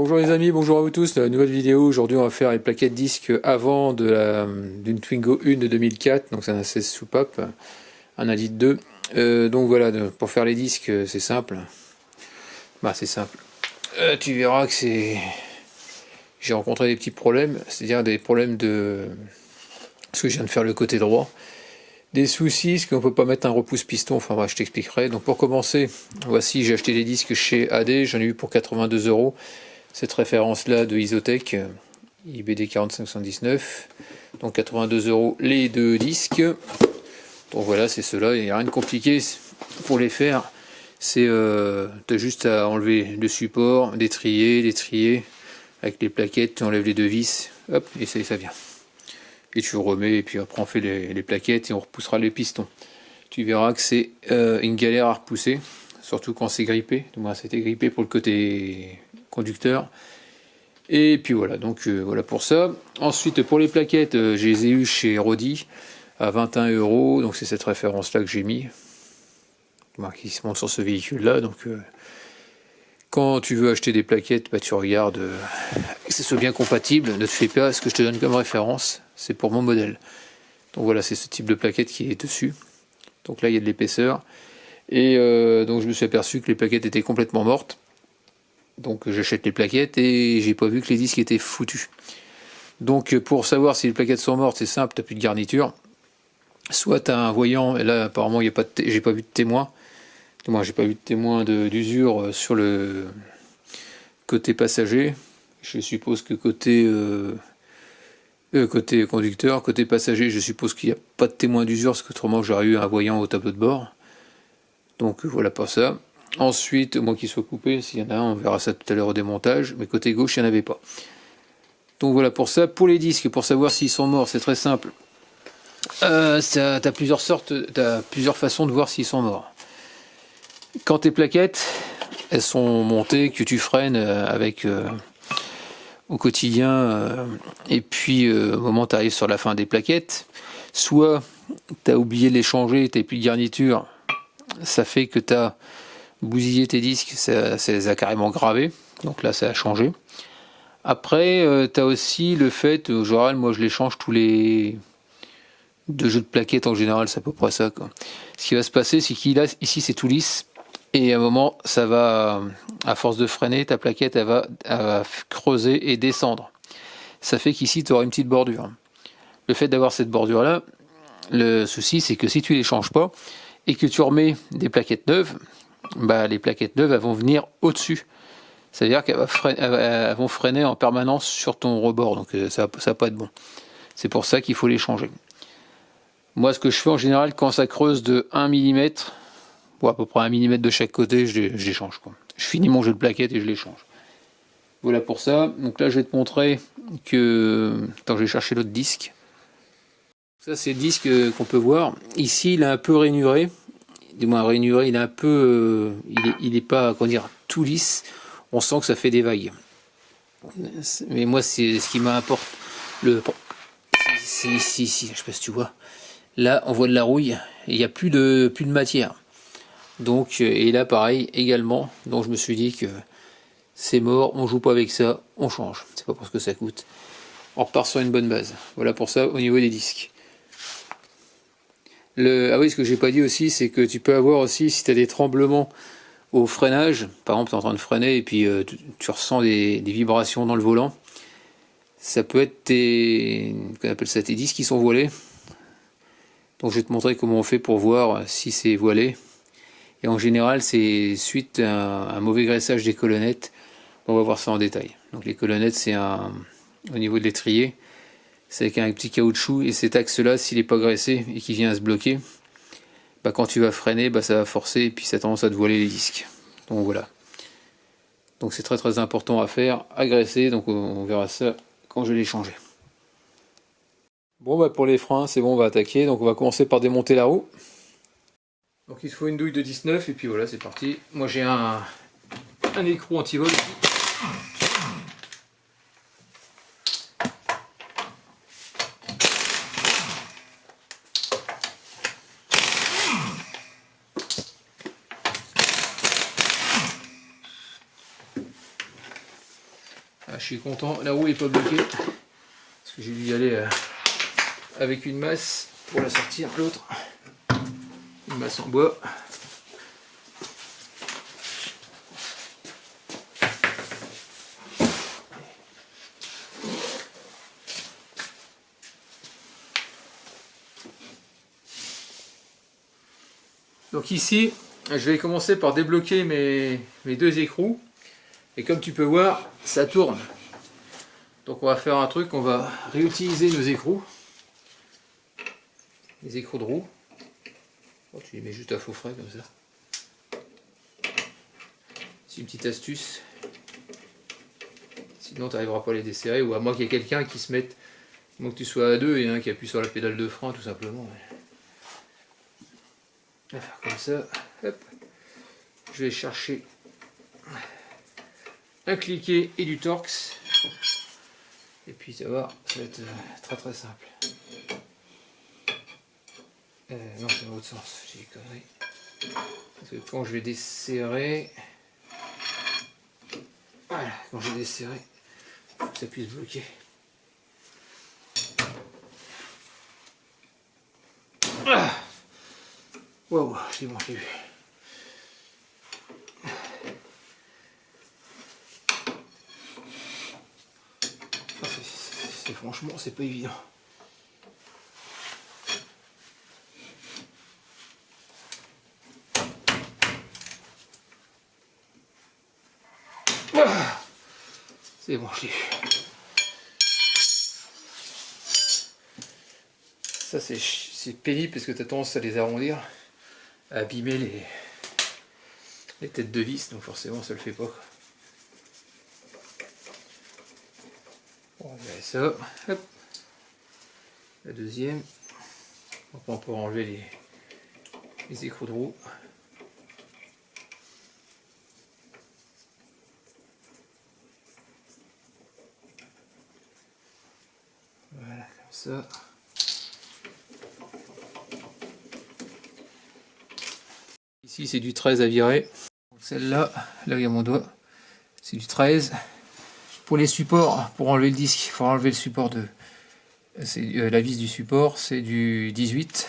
Bonjour les amis, bonjour à vous tous, nouvelle vidéo. Aujourd'hui on va faire les plaquettes disques avant d'une Twingo 1 de 2004, donc c'est un 16 soupape, un Adit 2. Donc voilà, pour faire les disques c'est simple. C'est simple. Tu verras que j'ai rencontré des petits problèmes, c'est-à-dire des problèmes de... Parce que je viens de faire le côté droit. Des soucis, parce qu'on peut pas mettre un repousse piston, enfin bref, je t'expliquerai. Donc pour commencer, voici, j'ai acheté des disques chez AD, j'en ai eu pour 82 €. Cette référence là de Isotech, IBD 4519, donc 82 € les deux disques. Donc voilà, c'est ceux-là, il n'y a rien de compliqué pour les faire. C'est t'as juste à enlever le support, les trier avec les plaquettes, tu enlèves les deux vis, hop, et ça vient. Et tu remets, et puis après on fait les plaquettes et on repoussera les pistons. Tu verras que c'est une galère à repousser, surtout quand c'est grippé. Moi c'était grippé pour le côté conducteur. Et puis voilà, donc voilà pour ça. Ensuite pour les plaquettes, je les ai eues chez Rodi à 21 €, donc c'est cette référence là que j'ai mis, qui se monte sur ce véhicule là. Donc quand tu veux acheter des plaquettes, tu regardes que ce soit bien compatible, ne te fais pas ce que je te donne comme référence, c'est pour mon modèle. Donc voilà, c'est ce type de plaquette qui est dessus. Donc là il y a de l'épaisseur. Et donc je me suis aperçu que les plaquettes étaient complètement mortes. Donc j'achète les plaquettes et j'ai pas vu que les disques étaient foutus. Donc pour savoir si les plaquettes sont mortes, c'est simple, t'as plus de garniture. Soit tu as un voyant, et là apparemment j'ai pas vu de témoin. Moi j'ai pas vu de témoin d'usure sur le côté passager. Je suppose que côté conducteur, côté passager, je suppose qu'il n'y a pas de témoin d'usure, parce qu'autrement j'aurais eu un voyant au tableau de bord. Donc voilà pour ça. Ensuite, moi qui soit coupé, s'il y en a un, on verra ça tout à l'heure au démontage, mais côté gauche, il n'y en avait pas. Donc voilà pour ça. Pour les disques, pour savoir s'ils sont morts, c'est très simple. T'as plusieurs façons de voir s'ils sont morts. Quand tes plaquettes, elles sont montées, que tu freines avec au quotidien, et puis au moment où tu arrives sur la fin des plaquettes, soit tu as oublié de les changer, tu n'as plus de garniture, ça fait que tu as bousillé tes disques, ça les a carrément gravés, donc là ça a changé. Après, tu as aussi le fait, en général, moi je les change tous les 2 jeux de plaquettes, en général c'est à peu près ça, quoi. Ce qui va se passer, c'est qu'ici c'est tout lisse, et à un moment ça va, à force de freiner, ta plaquette elle va creuser et descendre. Ça fait qu'ici tu auras une petite bordure. Le fait d'avoir cette bordure là, le souci c'est que si tu les changes pas et que tu remets des plaquettes neuves, les plaquettes neuves elles vont venir au-dessus. C'est-à-dire qu'elles vont freiner en permanence sur ton rebord, donc ça va pas être bon. C'est pour ça qu'il faut les changer. Moi ce que je fais en général, quand ça creuse de 1 mm, à peu près 1 mm de chaque côté, je les change, quoi. Je finis mon jeu de plaquettes et je les change. Voilà pour ça. Donc là je vais te montrer que... Attends, je vais chercher l'autre disque. Ça c'est le disque qu'on peut voir. Ici il est un peu rainuré. Du moins rainuré, il est un peu... il est pas, comment dire, tout lisse. On sent que ça fait des vagues. Mais moi c'est ce qui m'importe. C'est ici, je sais pas si tu vois. Là on voit de la rouille. Il n'y a plus de matière. Donc, et là pareil également. Donc je me suis dit que c'est mort, on joue pas avec ça, on change. C'est pas pour ce que ça coûte. On repart sur une bonne base. Voilà pour ça au niveau des disques. Ah oui, ce que j'ai pas dit aussi, c'est que tu peux avoir aussi, si tu as des tremblements au freinage, par exemple tu es en train de freiner et puis tu ressens des vibrations dans le volant, ça peut être qu'on appelle ça tes disques qui sont voilés. Donc je vais te montrer comment on fait pour voir si c'est voilé. Et en général c'est suite à un mauvais graissage des colonnettes. On va voir ça en détail. Donc les colonnettes, c'est au niveau de l'étrier, c'est avec un petit caoutchouc, et cet axe là s'il n'est pas graissé et qu'il vient à se bloquer, quand tu vas freiner, ça va forcer et puis ça a tendance à te voiler les disques. Donc voilà, donc c'est très très important à faire, à graisser. Donc on verra ça quand je vais les changer. Bon, pour les freins c'est bon, on va attaquer. Donc on va commencer par démonter la roue. Donc il faut une douille de 19 et puis voilà, c'est parti. Moi j'ai un écrou anti-vol ici. suis content, la roue est pas bloquée. Parce que j'ai dû y aller avec une masse pour la sortir, l'autre. Une masse en bois. Donc ici, je vais commencer par débloquer mes deux écrous. Et comme tu peux voir, ça tourne. Donc on va faire un truc, on va réutiliser nos écrous. Les écrous de roue. Oh, tu les mets juste à faux frais comme ça. C'est une petite astuce. Sinon tu n'arriveras pas à les desserrer, ou à moins qu'il y ait quelqu'un qui se mette, à moins que tu sois à deux et un qui appuie sur la pédale de frein tout simplement. On va faire comme ça. Hop. Je vais chercher un cliquet et du Torx. Et puis ça va être très très simple. Non, c'est dans l'autre sens, j'ai des conneries. Parce que quand je vais desserrer, voilà, quand je vais desserrer, il faut que ça puisse bloquer. Ah, wow, c'est bon, j'ai vu. Franchement, c'est pas évident. Ah, c'est bon, j'ai vu. Ça, c'est pénible parce que tu as tendance à les arrondir, à abîmer les têtes de vis, donc forcément, ça le fait pas. On va ça. Hop. La deuxième. Donc on peut enlever les écrous de roue. Voilà, comme ça. Ici c'est du 13 à virer. Celle-là, là où il y a mon doigt, c'est du 13. Pour les supports, pour enlever le disque, il faut enlever le support de... C'est la vis du support, c'est du 18.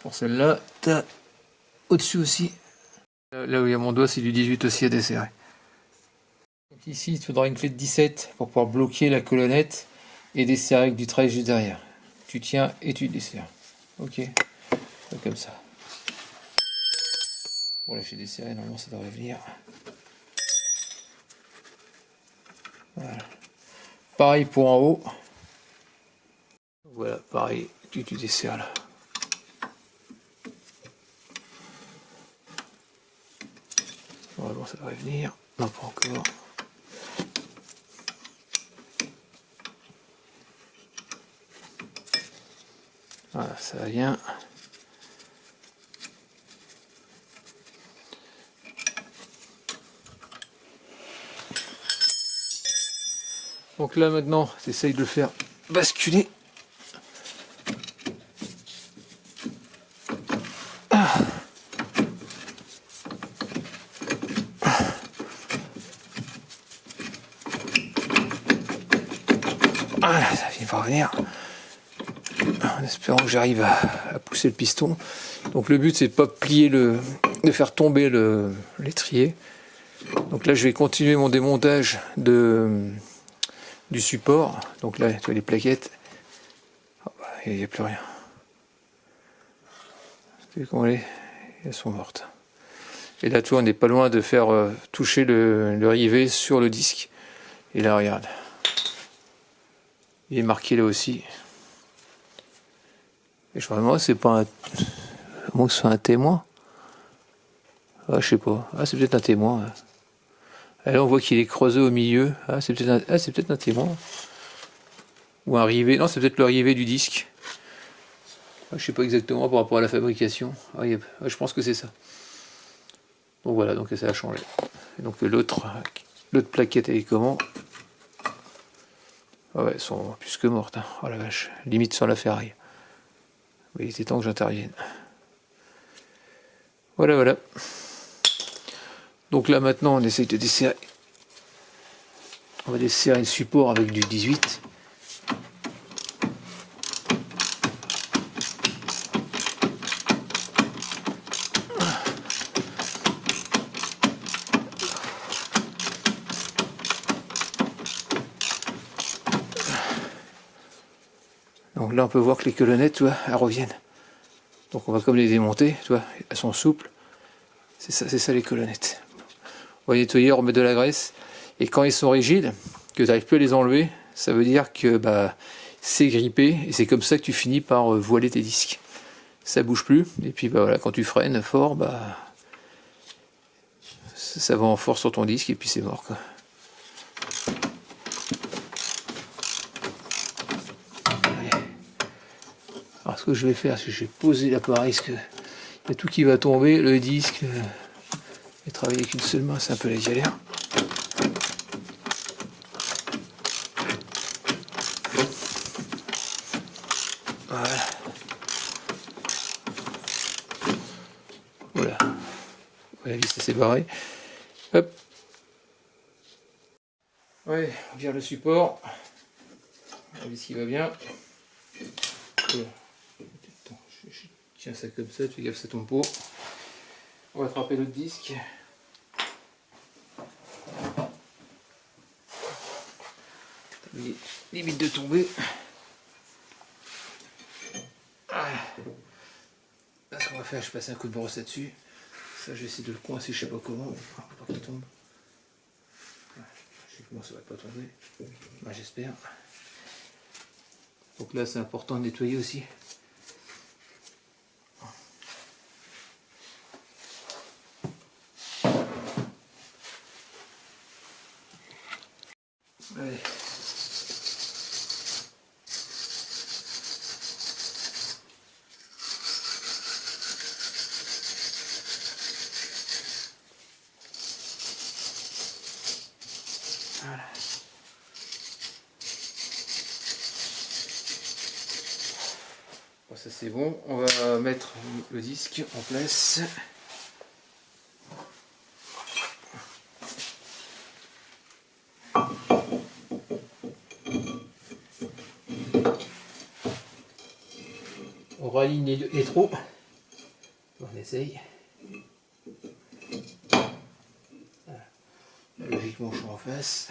Pour celle-là, t'as au-dessus aussi. Là où il y a mon doigt, c'est du 18 aussi à desserrer. Donc ici, il te faudra une clé de 17 pour pouvoir bloquer la colonnette et desserrer avec du 13 juste derrière. Tu tiens et tu desserres. Ok, comme ça. Bon, là j'ai desserré, normalement ça devrait venir. Voilà. Pareil pour en haut. Voilà, pareil, tu desserres là. Voilà, bon, ça devrait venir. Non, pas encore. Voilà, ça vient. Donc là maintenant, j'essaye de le faire basculer. Voilà, ça vient pas revenir. En espérant que j'arrive à pousser le piston. Donc le but c'est de pas plier de faire tomber l'étrier. Donc là je vais continuer mon démontage du support. Donc là tu vois les plaquettes. Il n'y a plus rien. Tu vois comment elles sont mortes. Et là tu vois on n'est pas loin de faire toucher le rivet sur le disque. Et là regarde. Il est marqué là aussi. Et je me demande c'est pas un... À moins que ce soit un témoin. Ah, je sais pas. Ah, c'est peut-être un témoin. Et là, on voit qu'il est creusé au milieu. Ah, c'est peut-être un témoin. Ou un rivet. Non, c'est peut-être le rivet du disque. Ah, je sais pas exactement par rapport à la fabrication. Ah, je pense que c'est ça. Donc voilà, donc ça a changé. Et donc l'autre plaquette, elle est comment? Ah ouais, elles sont plus que mortes. Hein. Oh la vache. Limite sur la ferraille. Il était temps que j'intervienne. Voilà, voilà. Donc là maintenant on essaye de desserrer On va desserrer le support avec du 18. Donc là on peut voir que les colonnettes, tu vois, elles reviennent. Donc on va comme les démonter, tu vois, elles sont souples. C'est ça les colonnettes. On va nettoyer, on remet de la graisse. Et quand ils sont rigides, que tu n'arrives plus à les enlever, ça veut dire que bah, c'est grippé. Et c'est comme ça que tu finis par voiler tes disques. Ça bouge plus. Et puis bah, voilà, quand tu freines fort, bah, ça va en force sur ton disque et puis c'est mort, quoi. Alors ce que je vais faire, c'est que je vais poser l'appareil, parce que il y a tout qui va tomber, le disque. Et travailler avec une seule main, c'est un peu la galère. Voilà. Voilà. La vis c'est barré. Hop. Ouais, on vire le support. La vis qui va bien. Voilà. Attends, je tiens ça comme ça, tu fais gaffe, ça tombe pas. On va attraper l'autre disque. Limite de tomber. Là, ce qu'on va faire, je passe un coup de brosse là-dessus. Ça, je vais essayer de le coincer, je sais pas comment, pour pas qu'il tombe. Je sais comment ça va pas tomber. Bah, j'espère. Donc là, c'est important de nettoyer aussi. Allez. Voilà. Bon, ça c'est bon. On va mettre le disque en place. On raligne les trous. On essaye. Voilà. Logiquement, je suis en face.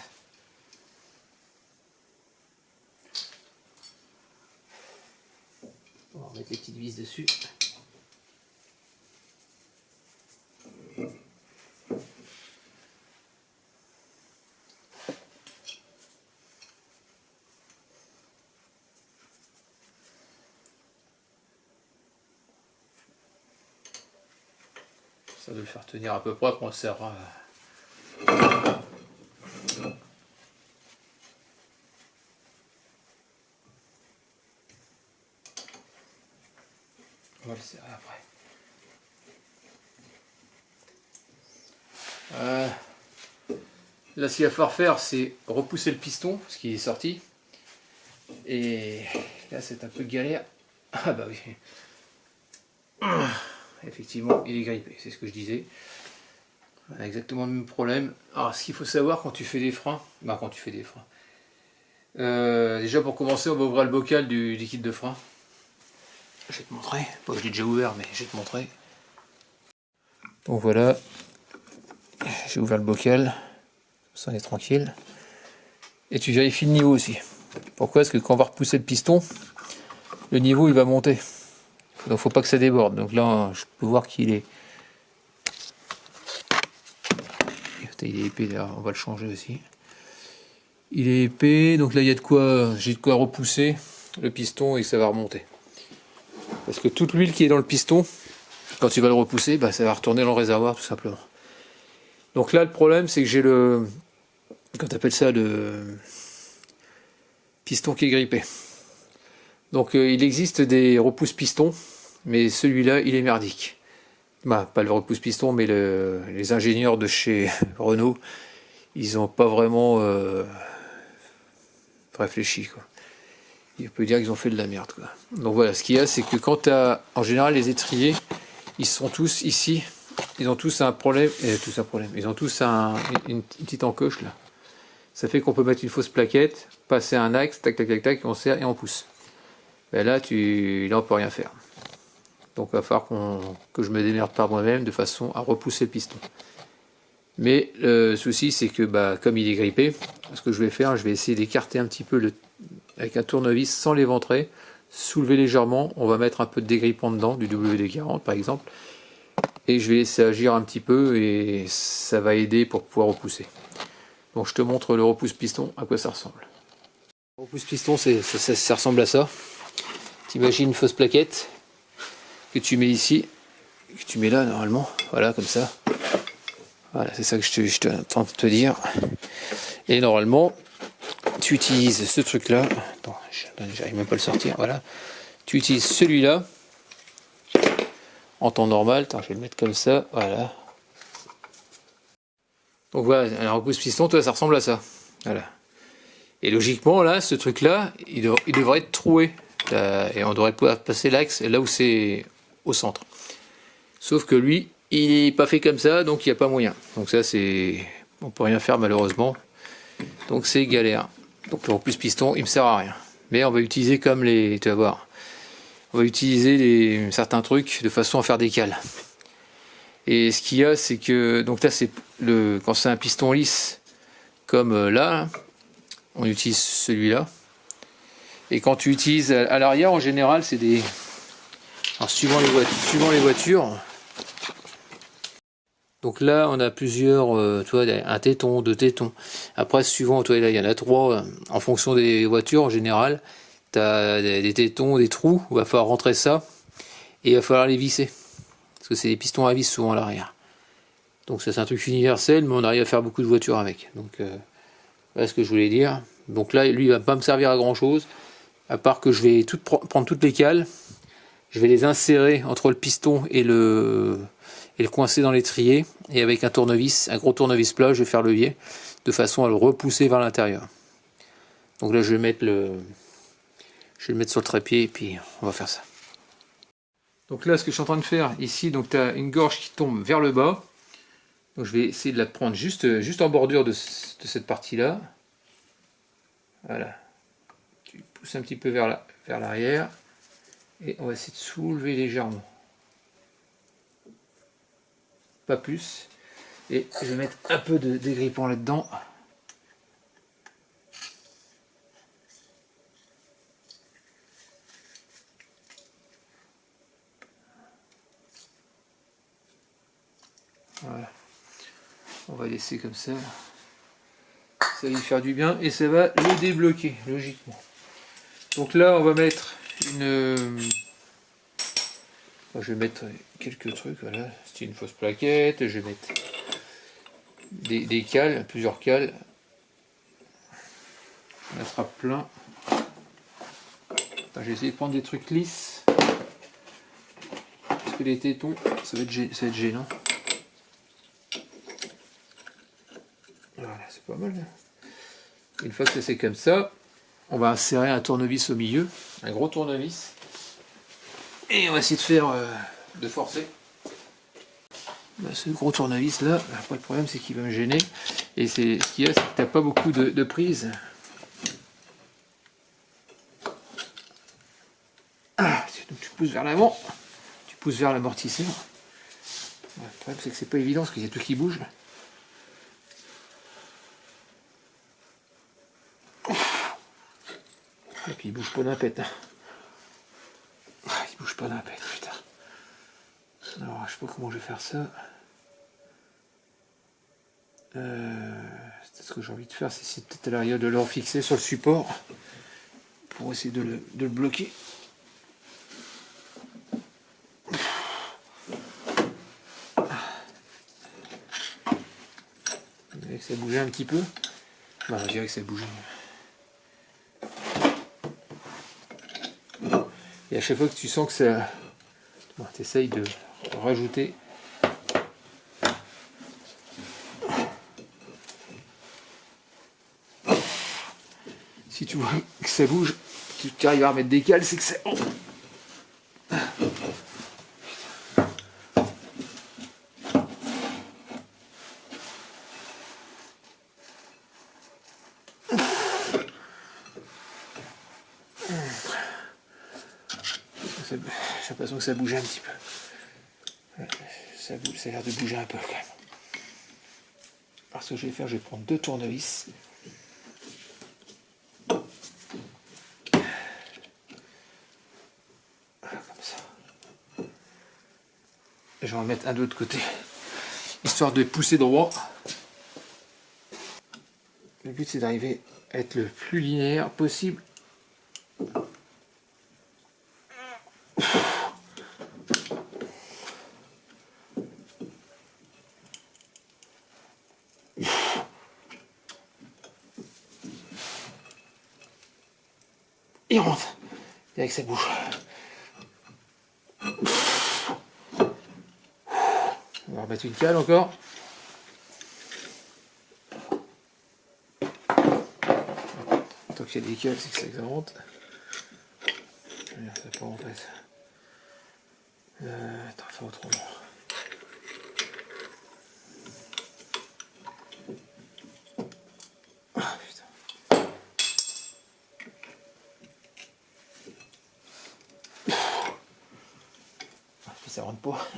On va remettre les petites vis dessus. Ça doit le faire tenir à peu près, après on serrera. On va le serrer après. Là, ce qu'il va falloir faire, c'est repousser le piston, ce qui est sorti. Et là, c'est un peu galère. Ah bah oui. Effectivement, il est grippé, c'est ce que je disais. On a exactement le même problème. Alors, ce qu'il faut savoir quand tu fais des freins, déjà pour commencer, on va ouvrir le bocal du liquide de frein. Je vais te montrer, pas que je l'ai déjà ouvert, mais je vais te montrer. Donc voilà, j'ai ouvert le bocal, ça on est tranquille. Et tu vérifies le niveau aussi. Pourquoi? Parce que quand on va repousser le piston, le niveau il va monter. Donc faut pas que ça déborde. Donc là, je peux voir qu'il est... Il est épais là, on va le changer aussi. Il est épais, donc là il y a de quoi, j'ai de quoi repousser le piston et ça va remonter. Parce que toute l'huile qui est dans le piston, quand tu vas le repousser, bah, ça va retourner dans le réservoir tout simplement. Donc là le problème c'est que j'ai le... Quand tu appelles ça le piston qui est grippé. Donc il existe des repousses pistons, mais celui-là il est merdique. Bah, pas le repousse piston, mais les ingénieurs de chez Renault, ils n'ont pas vraiment réfléchi, quoi. On peut dire qu'ils ont fait de la merde, quoi. Donc voilà, ce qu'il y a, c'est que quand tu as, en général, les étriers, ils sont tous ici, ils ont tous un problème, ils ont tous une petite encoche là. Ça fait qu'on peut mettre une fausse plaquette, passer un axe, tac tac tac tac, on serre et on pousse. Ben là, là on peut rien faire. Donc il va falloir que je me démerde par moi-même de façon à repousser le piston. Mais le souci c'est que comme il est grippé, ce que je vais faire, je vais essayer d'écarter un petit peu avec un tournevis sans l'éventrer, soulever légèrement, on va mettre un peu de dégrippant dedans, du WD-40 par exemple, et je vais laisser agir un petit peu et ça va aider pour pouvoir repousser. Donc je te montre le repousse-piston, à quoi ça ressemble. Le repousse-piston, ça ressemble à ça. T'imagines une fausse plaquette que tu mets ici, que tu mets là normalement, voilà comme ça. Voilà, c'est ça que je te tente de te dire. Et normalement, tu utilises ce truc-là. Attends, j'arrive même pas à le sortir. Voilà. Tu utilises celui-là en temps normal. Attends, je vais le mettre comme ça. Voilà. Donc voilà, un repousse-piston, toi, ça ressemble à ça. Voilà. Et logiquement, là, ce truc-là, il devrait être troué. Et on devrait pouvoir passer l'axe là où c'est au centre. Sauf que lui, il n'est pas fait comme ça, donc il n'y a pas moyen. Donc ça, on peut rien faire malheureusement. Donc c'est galère. Donc le repousse-piston, il me sert à rien. Mais on va utiliser tu vas voir. On va utiliser certains trucs de façon à faire des cales. Et ce qu'il y a, c'est que donc là, quand c'est un piston lisse, comme là, on utilise celui-là. Et quand tu utilises à l'arrière, en général, c'est des... Alors suivant les voitures. Donc là, on a plusieurs, tu vois, un téton, deux tétons. Après, suivant, tu vois, là, il y en a trois. En fonction des voitures, en général, tu as des tétons, des trous, où il va falloir rentrer ça, et il va falloir les visser. Parce que c'est des pistons à vis souvent à l'arrière. Donc ça, c'est un truc universel, mais on arrive à faire beaucoup de voitures avec. Donc voilà ce que je voulais dire. Donc là, lui, il va pas me servir à grand chose, à part que je vais prendre toutes les cales, je vais les insérer entre le piston et le coincer dans l'étrier, et avec un tournevis, un gros tournevis plat, je vais faire levier, de façon à le repousser vers l'intérieur. Donc là, je vais le mettre sur le trépied, et puis on va faire ça. Donc là, ce que je suis en train de faire ici, donc tu as une gorge qui tombe vers le bas. Donc je vais essayer de la prendre juste en bordure de cette partie-là. Voilà. Tu pousses un petit peu vers l'arrière, et on va essayer de soulever légèrement. Pas plus. Et je vais mettre un peu de dégrippant là-dedans. Voilà. On va laisser comme ça. Ça va lui faire du bien et ça va le débloquer, logiquement. Donc là, on va mettre je vais mettre quelques trucs, voilà. C'est une fausse plaquette, je vais mettre des cales, plusieurs cales. On mettra plein. Attends, je vais essayer de prendre des trucs lisses. Parce que les tétons, ça va être gênant. Voilà, c'est pas mal. Une fois que c'est comme ça, on va insérer un tournevis au milieu, un gros tournevis. Et on va essayer de forcer. Ce gros tournevis là, après le problème c'est qu'il va me gêner. Et ce qu'il y a, c'est que tu n'as pas beaucoup de prise. Donc tu pousses vers l'avant, tu pousses vers l'amortisseur. Le problème c'est que c'est pas évident parce qu'il y a tout qui bouge. Et puis il bouge pas d'un pet. Il bouge pas d'un pet, putain. Alors je sais pas comment je vais faire ça. C'est ce que j'ai envie de faire, c'est peut-être à l'arrière de le refixer sur le support pour essayer de le bloquer. On dirait que ça bougeait un petit peu. On dirait que ça bougeait. Et à chaque fois que tu sens que ça... Bon, tu essayes de rajouter. Si tu vois que ça bouge, tu arrives à remettre des cales, c'est que c'est... Oh. j'ai l'impression que ça bouge un petit peu. Ça a l'air de bouger un peu quand même. Alors ce que je vais faire, je vais prendre 2 tournevis. Voilà, comme ça. Et je vais en mettre un de l'autre côté, histoire de pousser droit. Le but c'est d'arriver à être le plus linéaire possible. Et on rentre. Et avec sa bouche. On va remettre une cale encore. Tant qu'il y a des cales, c'est que ça rentre. Ça part en fait. Attends, faire autrement. Ah putain. Ça rentre pas.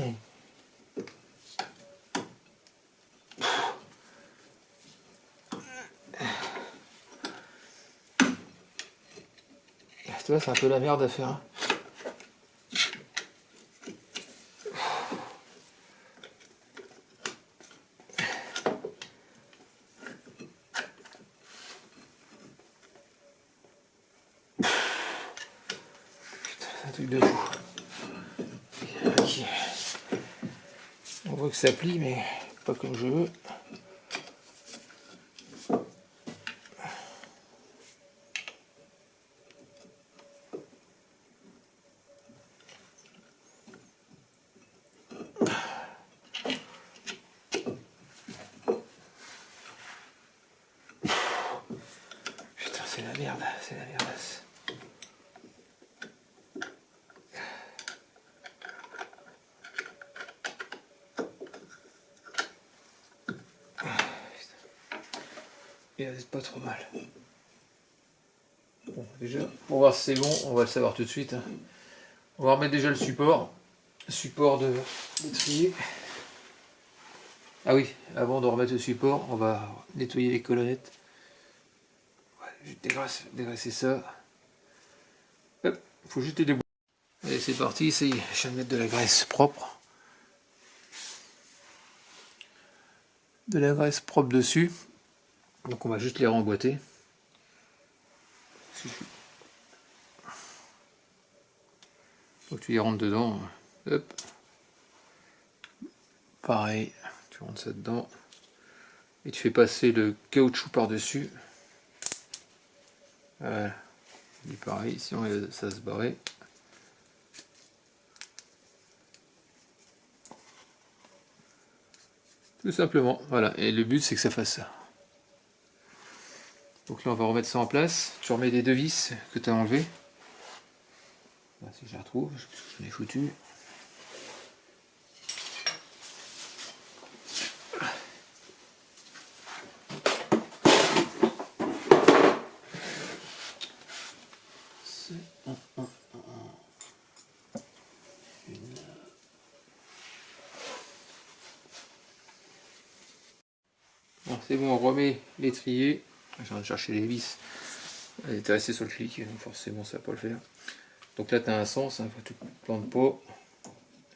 Tu vois, c'est un peu la merde à faire. Hein. Putain, c'est un truc de fou. Okay. On voit que ça plie, mais pas comme je veux. C'est la merde, c'est la merdasse. Et là, c'est pas trop mal. Bon, déjà, pour voir si c'est bon, on va le savoir tout de suite. On va remettre déjà le support. Support de l'étrier. Ah oui, avant de remettre le support, on va nettoyer les colonnettes. Ouais, dégraisser ça. Hop, faut jeter des bouts. Allez, c'est parti, je viens de mettre de la graisse propre. De la graisse propre dessus. Donc on va juste les remboîter. Donc tu y rentres dedans. Hop. Pareil, tu rentres ça dedans. Et tu fais passer le caoutchouc par-dessus. Voilà. Et pareil, sinon ça se barrait. Tout simplement, voilà. Et le but c'est que ça fasse ça. Donc là on va remettre ça en place. Tu remets les 2 vis que tu as enlevées. Là, si je les retrouve, parce que je l'ai foutu. Bon, c'est bon, on remet l'étrier. J'ai envie de chercher les vis. Elle était restée sur le clic, donc forcément ça va pas le faire. Donc là tu as un sens, hein, tu ne plantes pas.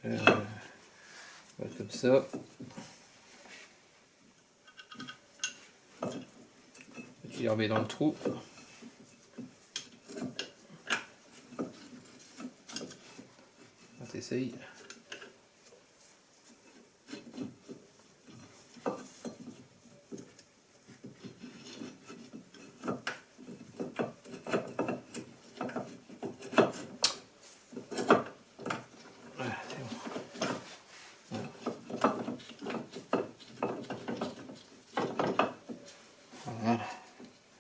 Voilà, comme ça. Tu les remets dans le trou. On t'essaye. Voilà,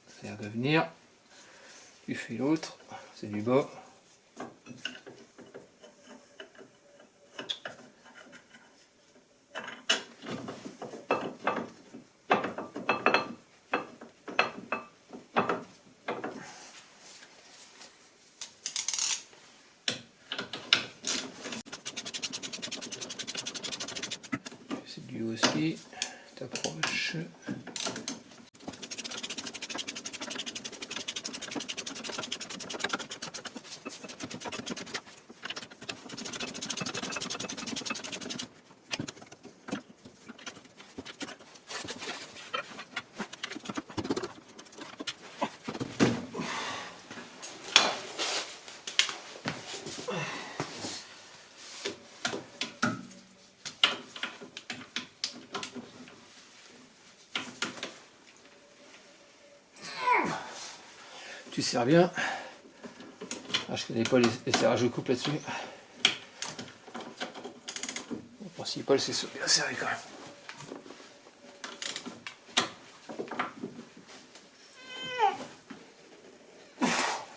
ça a l'air de venir. Tu fais l'autre, c'est du bas. lui aussi, t'approches. Tu serres bien. Ah, je connais pas les serrages de coupe là-dessus. Le principal c'est bien serré quand même.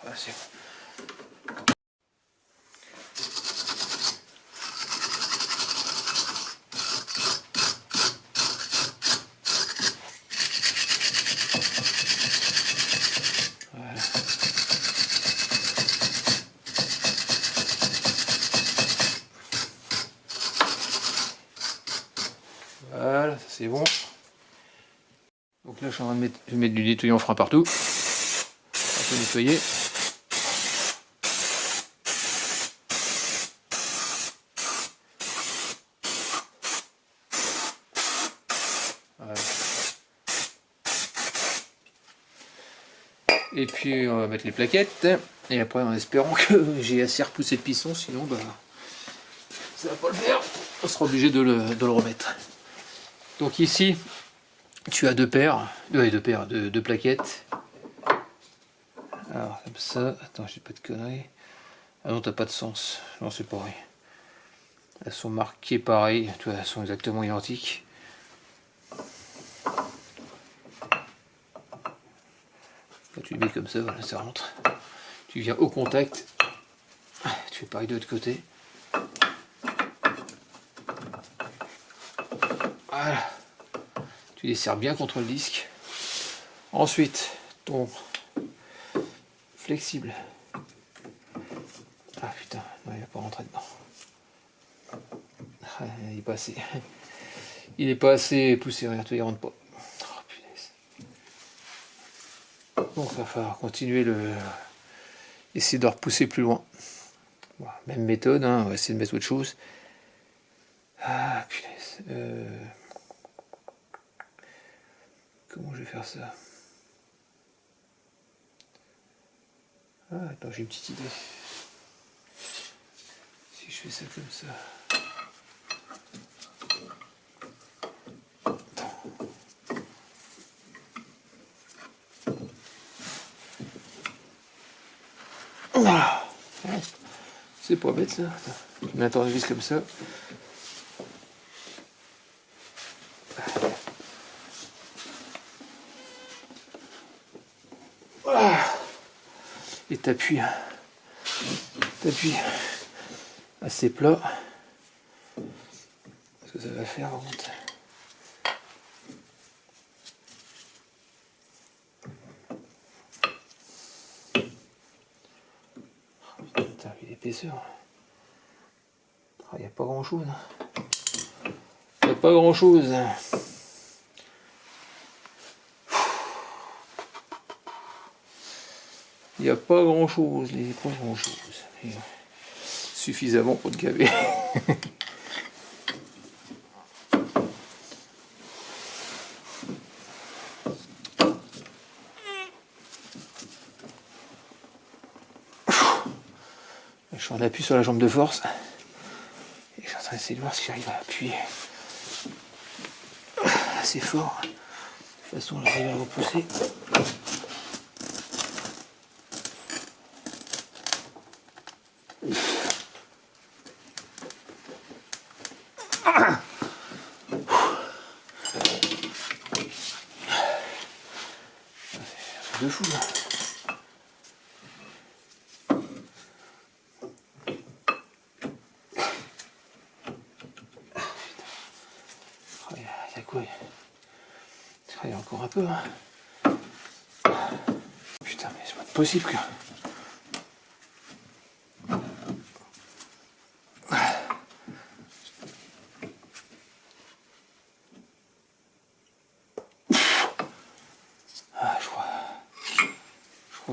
Ah, c'est bon. Voilà, ça c'est bon. Donc là je suis en train de mettre du nettoyant frein partout. Un peu nettoyer. Voilà. Et puis on va mettre les plaquettes. Et après en espérant que j'ai assez repoussé le piston, sinon bah ça va pas le faire. On sera obligé de le remettre. Donc ici tu as deux plaquettes. Alors comme ça, attends, j'ai pas de conneries. Ah non, t'as pas de sens. Non, c'est pareil. Elles sont marquées pareil, tu vois, elles sont exactement identiques. Quand tu les mets comme ça, voilà, ça rentre. Tu viens au contact. Tu fais pareil de l'autre côté. Voilà. Tu les serres bien contre le disque. Ensuite, ton flexible. Ah putain, non, il va pas rentrer dedans. Ah, il est pas assez. Il est pas assez poussé, regarde, il rentre pas. Oh, punaise. Donc il va falloir continuer essayer de repousser plus loin. Bon, même méthode, hein, on va essayer de mettre autre chose. Ah punaise. Comment je vais faire ça? Ah, attends, j'ai une petite idée. Si je fais ça comme ça. Voilà. C'est pas bête ça. Je mets un tournevis comme ça. Voilà. Et t'appuies assez plat. Ce que ça va faire, remonte. Putain, l'épaisseur. Il n'y a pas grand chose. Il n'y a pas grand chose. Il n'y a pas grand chose, pas grand chose. Suffisamment pour te gaver. Je suis en appui sur la jambe de force. Et je suis en train d'essayer de voir si j'arrive à appuyer assez fort. De toute façon, j'arrive à repousser. De fou là. Il y a quoi? Il y a encore un peu. Hein. Putain, mais c'est pas possible que.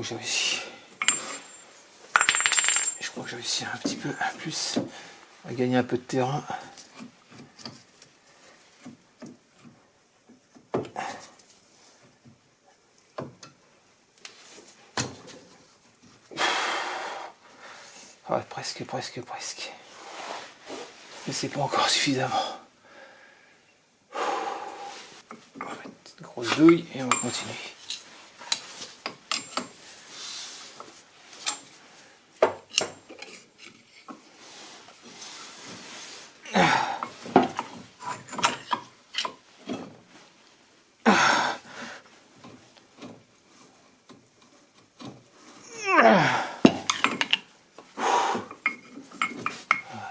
crois que j'ai réussi. Je crois que j'ai réussi un petit peu plus à gagner un peu de terrain. Ouais, presque. Mais c'est pas encore suffisamment. On va mettre une grosse douille et on va continuer.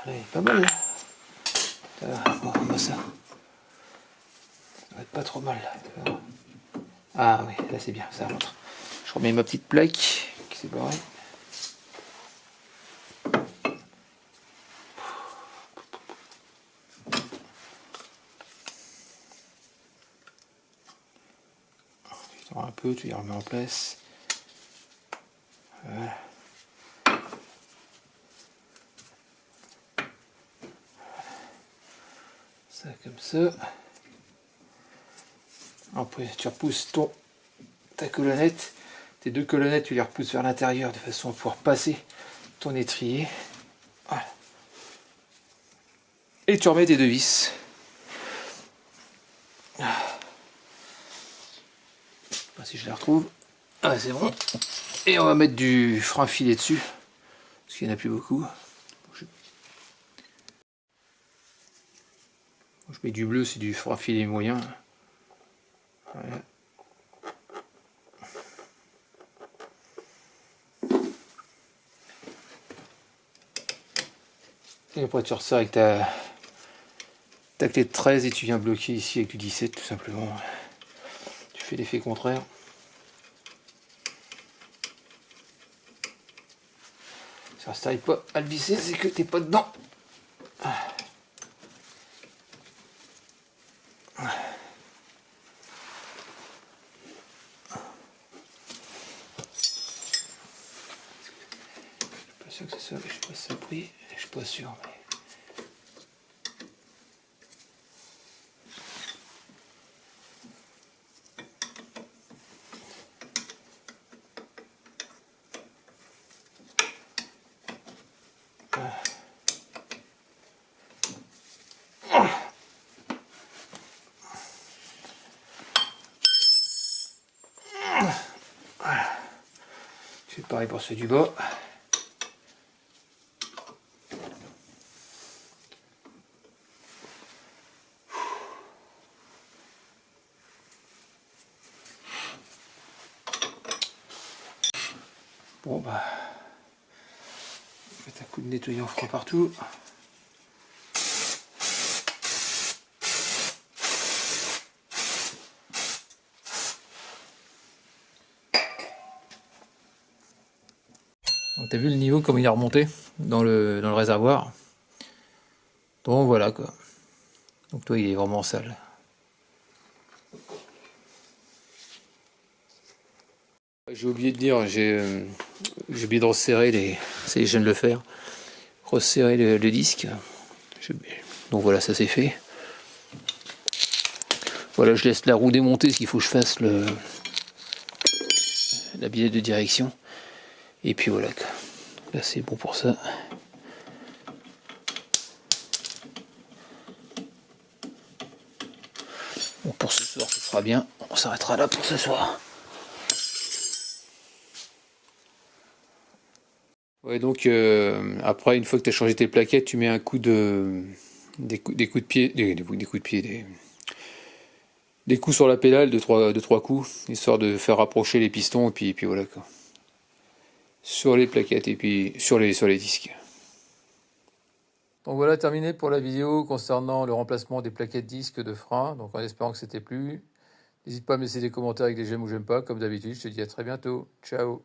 Allez, pas mal là. Bon, ça va être pas trop mal là. Ah oui, là c'est bien, ça rentre. Je remets ma petite plaque qui s'est barrée. Tu tends un peu, tu les remets en place. Voilà. Ça comme ça. Après tu repousses ta colonnette. Tes deux colonnettes, tu les repousses vers l'intérieur de façon à pouvoir passer ton étrier. Voilà. Et tu remets tes deux vis. Si je les retrouve. Ah, c'est bon. Et on va mettre du frein filet dessus. Parce qu'il n'y en a plus beaucoup. Je mets du bleu, c'est du frein filet moyen. Voilà. Et après tu ressors avec ta clé de 13 et tu viens bloquer ici avec du 17 tout simplement. Tu fais l'effet contraire. Si ça n'arrive pas à le visser, c'est que t'es pas dedans. Je suis pas sûr que ce soit, je sais pas si ça brille, je suis pas sûr. Mais... Je fais pareil pour ceux du bas. Bon bah, mettre un coup de nettoyant froid partout. Donc t'as vu le niveau comme il a remonté dans le réservoir. Donc voilà quoi. Donc toi il est vraiment sale. J'ai oublié de dire, j'ai oublié de resserrer ça y est, je viens de le faire. Resserrer le disque. Donc voilà, ça c'est fait. Voilà, je laisse la roue démonter parce qu'il faut que je fasse la billet de direction. Et puis voilà, là c'est bon pour ça. Bon, pour ce soir, ce sera bien. On s'arrêtera là pour ce soir. Ouais, donc après, une fois que tu as changé tes plaquettes, tu mets un coup des coups de pied, des coups de pied, des coups sur la pédale, de trois coups, histoire de faire rapprocher les pistons, et puis voilà quoi. Sur les plaquettes et puis sur les disques. Donc voilà, terminé pour la vidéo concernant le remplacement des plaquettes disques de frein. Donc en espérant que c'était plu. N'hésite pas à me laisser des commentaires avec des j'aime ou j'aime pas. Comme d'habitude, je te dis à très bientôt. Ciao.